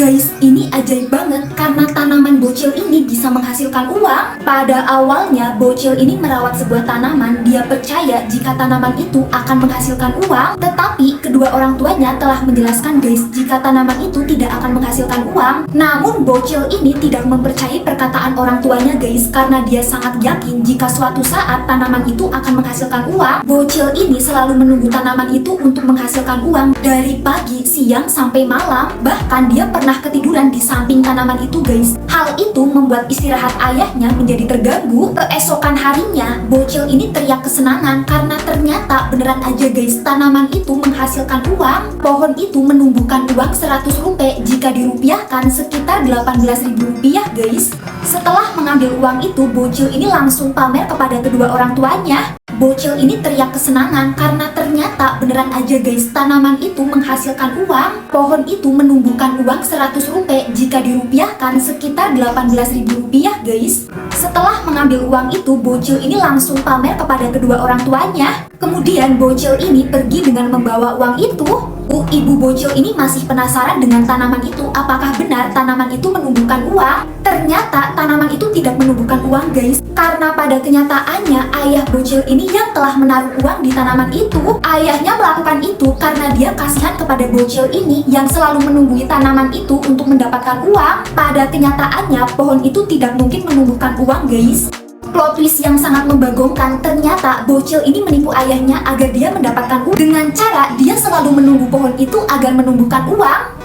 Guys, ini ajaib banget karena tanaman bocil ini bisa menghasilkan uang. Pada awalnya, bocil ini merawat sebuah tanaman. Dia percaya jika tanaman itu akan menghasilkan uang. Tetapi kedua orang tuanya telah menjelaskan guys, jika tanaman itu tidak akan menghasilkan uang. Namun bocil ini tidak mempercayai perkataan orang tuanya guys, karena dia sangat yakin jika suatu saat tanaman itu akan menghasilkan uang. Bocil ini selalu menunggu tanaman itu untuk menghasilkan uang dari pagi, siang, sampai malam. Bahkan dia pernah ketiduran di samping tanaman itu guys. Hal itu membuat istirahat ayahnya menjadi terganggu. Keesokan harinya, bocil ini teriak kesenangan karena ternyata beneran aja guys, tanaman itu menghasilkan uang. Pohon itu menumbuhkan uang 100 rupiah jika dirupiahkan sekitar 18.000 rupiah guys. Setelah mengambil uang itu, bocil ini langsung pamer kepada kedua orang tuanya. Bocil ini teriak kesenangan karena ternyata beneran aja guys, tanaman itu menghasilkan uang. Pohon itu menumbuhkan uang 100 rupiah jika dirupiahkan sekitar 18.000 rupiah guys. Setelah mengambil uang itu, bocil ini langsung pamer kepada kedua orang tuanya. Kemudian bocil ini pergi dengan membawa uang itu. Ibu bocil ini masih penasaran dengan tanaman itu. Apakah benar tanaman itu menumbuhkan uang? Ternyata tanaman itu tidak menumbuhkan uang guys, karena pada kenyataannya ayah bocil ini yang telah menaruh uang di tanaman itu. Ayahnya melakukan itu karena dia kasihan kepada bocil ini yang selalu menunggui tanaman itu untuk mendapatkan uang. Pada kenyataannya pohon itu tidak mungkin menumbuhkan uang guys. Plot twist yang sangat membagongkan, ternyata bocil ini menipu ayahnya agar dia mendapatkan uang dengan cara dia selalu menunggu pohon itu agar menumbuhkan uang.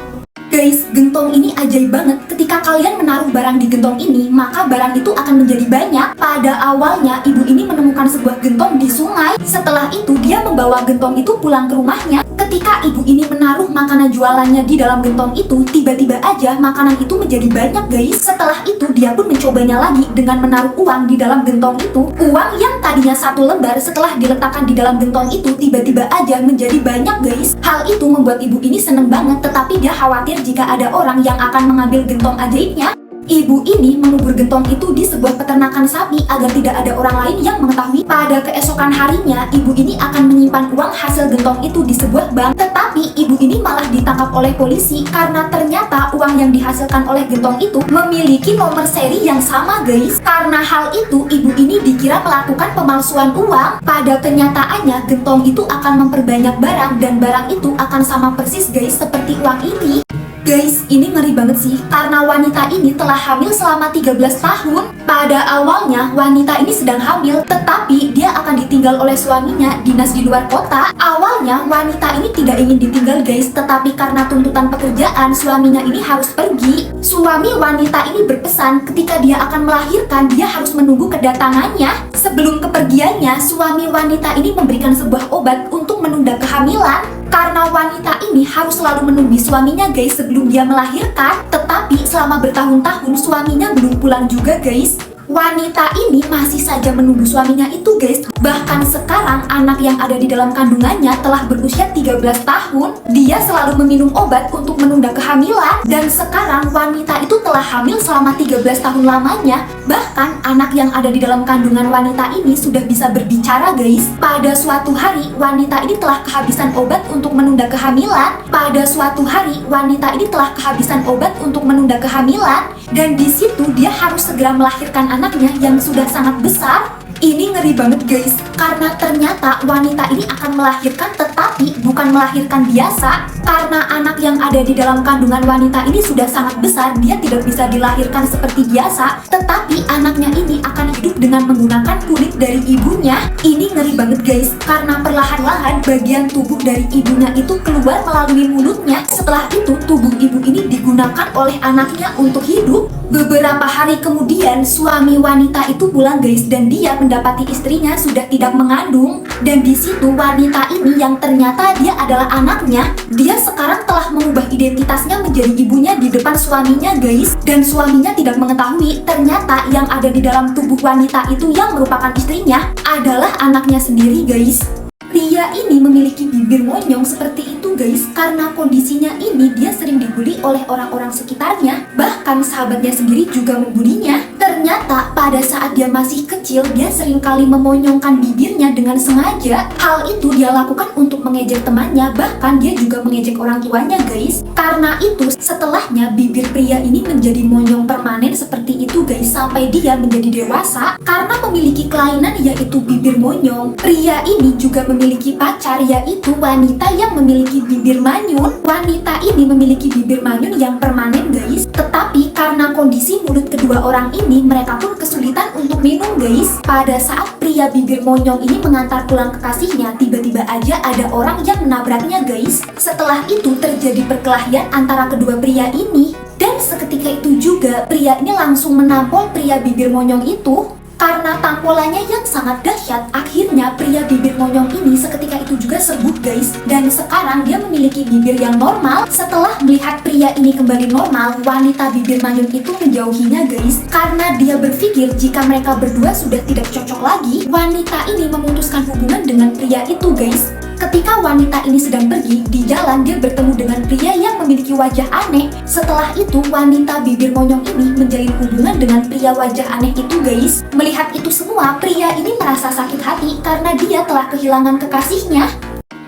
Guys, gentong ini ajaib banget. Ketika kalian menaruh barang di gentong ini, maka barang itu akan menjadi banyak. Pada awalnya, ibu ini menemukan sebuah gentong di sungai. Setelah itu, dia membawa gentong itu pulang ke rumahnya. Ketika ibu ini menaruh makanan jualannya di dalam gentong itu, tiba-tiba aja makanan itu menjadi banyak guys. Setelah itu, dia pun mencobanya lagi dengan menaruh uang di dalam gentong itu. Uang yang tadinya 1 lembar setelah diletakkan di dalam gentong itu, tiba-tiba aja menjadi banyak guys. Hal itu membuat ibu ini seneng banget, tetapi dia khawatir jika ada orang yang akan mengambil gentong ajaibnya. Ibu ini mengubur gentong itu di sebuah peternakan sapi agar tidak ada orang lain yang mengetahui. Pada keesokan harinya, ibu ini akan menyimpan uang hasil gentong itu di sebuah bank. Tetapi ibu ini malah ditangkap oleh polisi karena ternyata uang yang dihasilkan oleh gentong itu memiliki nomor seri yang sama guys. Karena hal itu, ibu ini dikira melakukan pemalsuan uang. Pada kenyataannya, gentong itu akan memperbanyak barang dan barang itu akan sama persis guys seperti uang ini. Guys, ini ngeri banget sih, karena wanita ini telah hamil selama 13 tahun. Pada awalnya, wanita ini sedang hamil, tetapi dia akan ditinggal oleh suaminya dinas di luar kota. Awalnya, wanita ini tidak ingin ditinggal guys, tetapi karena tuntutan pekerjaan, suaminya ini harus pergi. Suami wanita ini berpesan ketika dia akan melahirkan, dia harus menunggu kedatangannya. Sebelum kepergiannya, suami wanita ini memberikan sebuah obat untuk menunda kehamilan. Karena wanita ini harus selalu menunggu suaminya guys sebelum dia melahirkan. Tetapi selama bertahun-tahun suaminya belum pulang juga guys. Wanita ini masih saja menunggu suaminya itu guys. Bahkan sekarang anak yang ada di dalam kandungannya telah berusia 13 tahun. Dia selalu meminum obat untuk menunda kehamilan. Dan sekarang wanita itu telah hamil selama 13 tahun lamanya. Bahkan anak yang ada di dalam kandungan wanita ini sudah bisa berbicara guys. Pada suatu hari wanita ini telah kehabisan obat untuk menunda kehamilan. Pada suatu hari wanita ini telah kehabisan obat untuk menunda kehamilan. Dan di situ dia harus segera melahirkan anaknya yang sudah sangat besar. Ini ngeri banget guys, karena ternyata wanita ini akan melahirkan tetapi bukan melahirkan biasa. Karena anak yang ada di dalam kandungan wanita ini sudah sangat besar, dia tidak bisa dilahirkan seperti biasa. Tetapi anaknya ini akan hidup dengan menggunakan kulit dari ibunya. Ini ngeri banget guys, karena perlahan-lahan bagian tubuh dari ibunya itu keluar melalui mulutnya. Setelah itu tubuh ibu ini digunakan oleh anaknya untuk hidup. Beberapa hari kemudian suami wanita itu pulang guys, dan dia mendapati istrinya sudah tidak mengandung. Dan di situ wanita ini yang ternyata dia adalah anaknya, dia sekarang telah mengubah identitasnya menjadi ibunya di depan suaminya guys. Dan suaminya tidak mengetahui ternyata yang ada di dalam tubuh wanita itu yang merupakan istrinya adalah anaknya sendiri guys. Pria ini memiliki bibir monyong seperti itu guys, karena kondisinya ini dia sering dibully oleh orang-orang sekitarnya. Bahkan sahabatnya sendiri juga membulinya. Ternyata pada saat dia masih kecil, dia seringkali memonyongkan bibirnya dengan sengaja. Hal itu dia lakukan untuk mengejek temannya, bahkan dia juga mengejek orang tuanya guys. Karena itu setelahnya bibir pria ini menjadi monyong permanen seperti itu guys, sampai dia menjadi dewasa. Karena memiliki kelainan yaitu bibir monyong, pria ini juga memiliki pacar yaitu wanita yang memiliki bibir manyun. Wanita ini memiliki bibir manyun yang permanen guys, tetapi karena kondisi mulut kedua orang ini, mereka pun kesulitan untuk minum guys. Pada saat pria bibir monyong ini mengantar pulang kekasihnya, tiba-tiba aja ada orang yang menabraknya guys. Setelah itu terjadi perkelahian antara kedua pria ini, dan seketika itu juga pria ini langsung menampol pria bibir monyong itu. Karena tampolannya yang sangat dahsyat, akhirnya pria bibir monyong ini seketika itu juga sembuh guys. Dan sekarang dia memiliki bibir yang normal. Setelah melihat pria ini kembali normal, wanita bibir manyun itu menjauhinya guys. Karena dia berpikir jika mereka berdua sudah tidak cocok lagi, wanita ini memutuskan hubungan dengan pria itu guys. Ketika wanita ini sedang pergi, di jalan dia bertemu dengan pria yang memiliki wajah aneh. Setelah itu, wanita bibir monyong ini menjalin hubungan dengan pria wajah aneh itu guys. Melihat itu semua, pria ini merasa sakit hati karena dia telah kehilangan kekasihnya.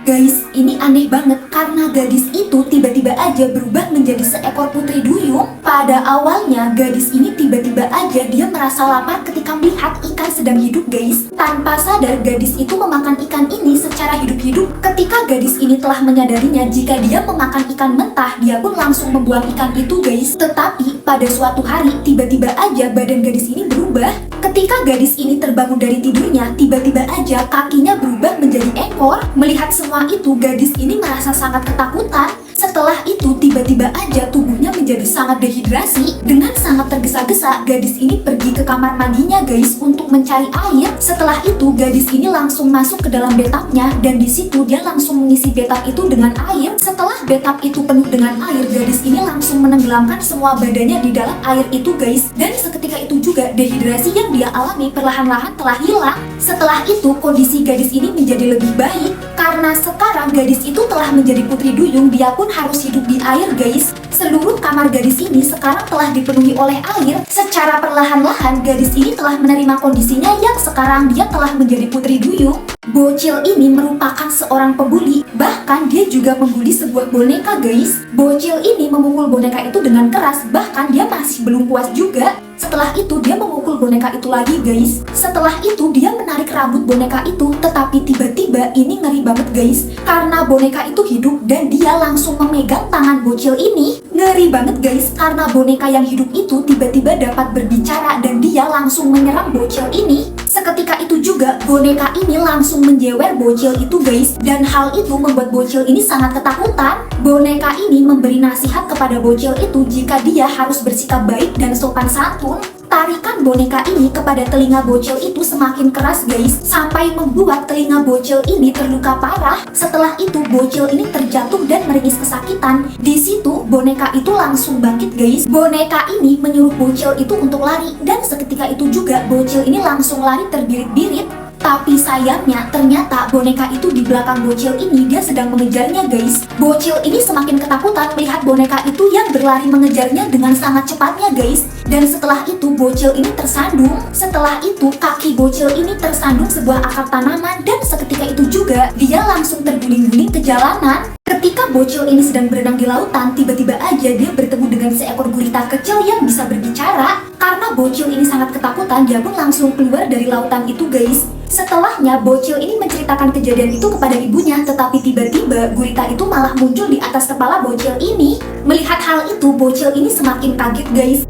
Guys, ini aneh banget karena gadis itu tiba-tiba aja berubah menjadi seekor putri duyung. Pada awalnya, gadis ini tiba-tiba aja dia merasa lapar ketika melihat ikan sedang hidup guys. Tanpa sadar, gadis itu memakan ikan ini secara hidup-hidup. Ketika gadis ini telah menyadarinya jika dia memakan ikan mentah, dia pun langsung membuang ikan itu guys. Tetapi pada suatu hari, tiba-tiba aja badan gadis ini berubah. Ketika gadis ini terbangun dari tidurnya, tiba-tiba aja kakinya berubah menjadi ekor. Melihat semua itu, gadis ini merasa sangat ketakutan. Setelah itu, tiba-tiba aja tubuhnya menjadi sangat dehidrasi. Dengan sangat tergesa-gesa, gadis ini pergi ke kamar mandinya guys untuk mencari air. Setelah itu, gadis ini langsung masuk ke dalam bathtubnya dan di situ dia langsung mengisi bathtub itu dengan air. Setelah bathtub itu penuh dengan air, gadis ini langsung menenggelamkan semua badannya di dalam air itu guys. Dan seketika itu juga dehidrasi yang dia alami perlahan-lahan telah hilang. Setelah itu, kondisi gadis ini menjadi lebih baik karena sekarang gadis itu telah menjadi putri duyung. Dia pun harus hidup di air guys. Seluruh kamar gadis ini sekarang telah dipenuhi oleh air. Secara perlahan-lahan gadis ini telah menerima kondisinya yang sekarang dia telah menjadi putri duyung. Bocil ini merupakan seorang pembuli, bahkan dia juga membuli sebuah boneka guys. Bocil ini memukul boneka itu dengan keras, bahkan dia masih belum puas juga. Setelah itu dia memukul boneka itu lagi guys. Setelah itu dia menarik rambut boneka itu, tetapi tiba-tiba ini ngeri banget guys. Karena boneka itu hidup dan dia langsung memegang tangan bocil ini. Ngeri banget guys, karena boneka yang hidup itu tiba-tiba dapat berbicara dan dia langsung menyerang bocil ini. Seketika itu juga boneka ini langsung menjewer bocil itu guys. Dan hal itu membuat bocil ini sangat ketakutan. Boneka ini memberi nasihat kepada bocil itu jika dia harus bersikap baik dan sopan santun. Tarikan boneka ini kepada telinga bocil itu semakin keras guys, sampai membuat telinga bocil ini terluka parah. Setelah itu bocil ini terjatuh dan meringis kesakitan. Di situ boneka itu langsung bangkit guys. Boneka ini menyuruh bocil itu untuk lari dan seketika itu juga bocil ini langsung lari terbirit-birit. Tapi sayangnya ternyata boneka itu di belakang bocil ini dia sedang mengejarnya guys. Bocil ini semakin ketakutan melihat boneka itu yang berlari mengejarnya dengan sangat cepatnya guys. Dan setelah itu bocil ini tersandung. Setelah itu kaki bocil ini tersandung sebuah akar tanaman dan seketika itu juga dia langsung terguling-guling ke jalanan. Ketika bocil ini sedang berenang di lautan, tiba-tiba aja dia bertemu dengan seekor gurita kecil yang bisa berbicara. Karena bocil ini sangat ketakutan, dia pun langsung keluar dari lautan itu guys. Setelahnya bocil ini menceritakan kejadian itu kepada ibunya, tetapi tiba-tiba gurita itu malah muncul di atas kepala bocil ini. Melihat hal itu, bocil ini semakin kaget guys.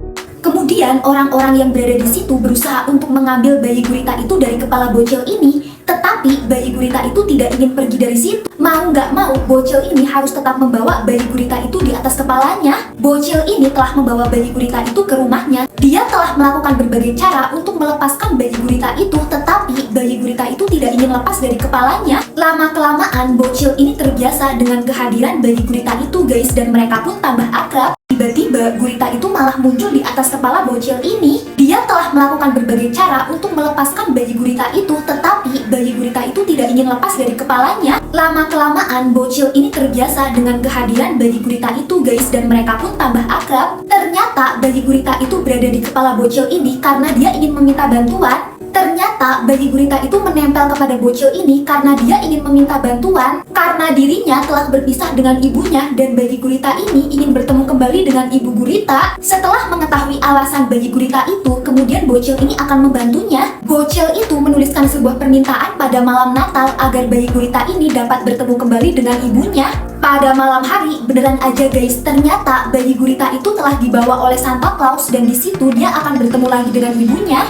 Kemudian orang-orang yang berada di situ berusaha untuk mengambil bayi gurita itu dari kepala bocil ini. Tetapi bayi gurita itu tidak ingin pergi dari situ. Mau nggak mau, bocil ini harus tetap membawa bayi gurita itu di atas kepalanya. Bocil ini telah membawa bayi gurita itu ke rumahnya. Dia telah melakukan berbagai cara untuk melepaskan bayi gurita itu, tetapi bayi gurita itu tidak ingin lepas dari kepalanya. Lama-kelamaan, bocil ini terbiasa dengan kehadiran bayi gurita itu guys, dan mereka pun tambah akrab. Tiba-tiba gurita itu malah muncul di atas kepala bocil ini. Dia telah melakukan berbagai cara untuk melepaskan bayi gurita itu, tetapi bayi gurita itu tidak ingin lepas dari kepalanya. Lama-kelamaan bocil ini terbiasa dengan kehadiran bayi gurita itu guys, dan mereka pun tambah akrab. Ternyata Ternyata bayi gurita itu berada di kepala bocil ini karena dia ingin meminta bantuan. Ternyata bayi gurita itu menempel kepada bocil ini karena dia ingin meminta bantuan karena dirinya telah berpisah dengan ibunya dan bayi gurita ini ingin bertemu kembali dengan ibu gurita. Setelah mengetahui alasan bayi gurita itu, kemudian bocil ini akan membantunya. Bocil itu menuliskan sebuah permintaan pada malam Natal agar bayi gurita ini dapat bertemu kembali dengan ibunya. Pada malam hari, beneran aja guys, ternyata bayi gurita itu telah dibawa oleh Santa Claus dan di situ dia akan bertemu lagi dengan ibunya.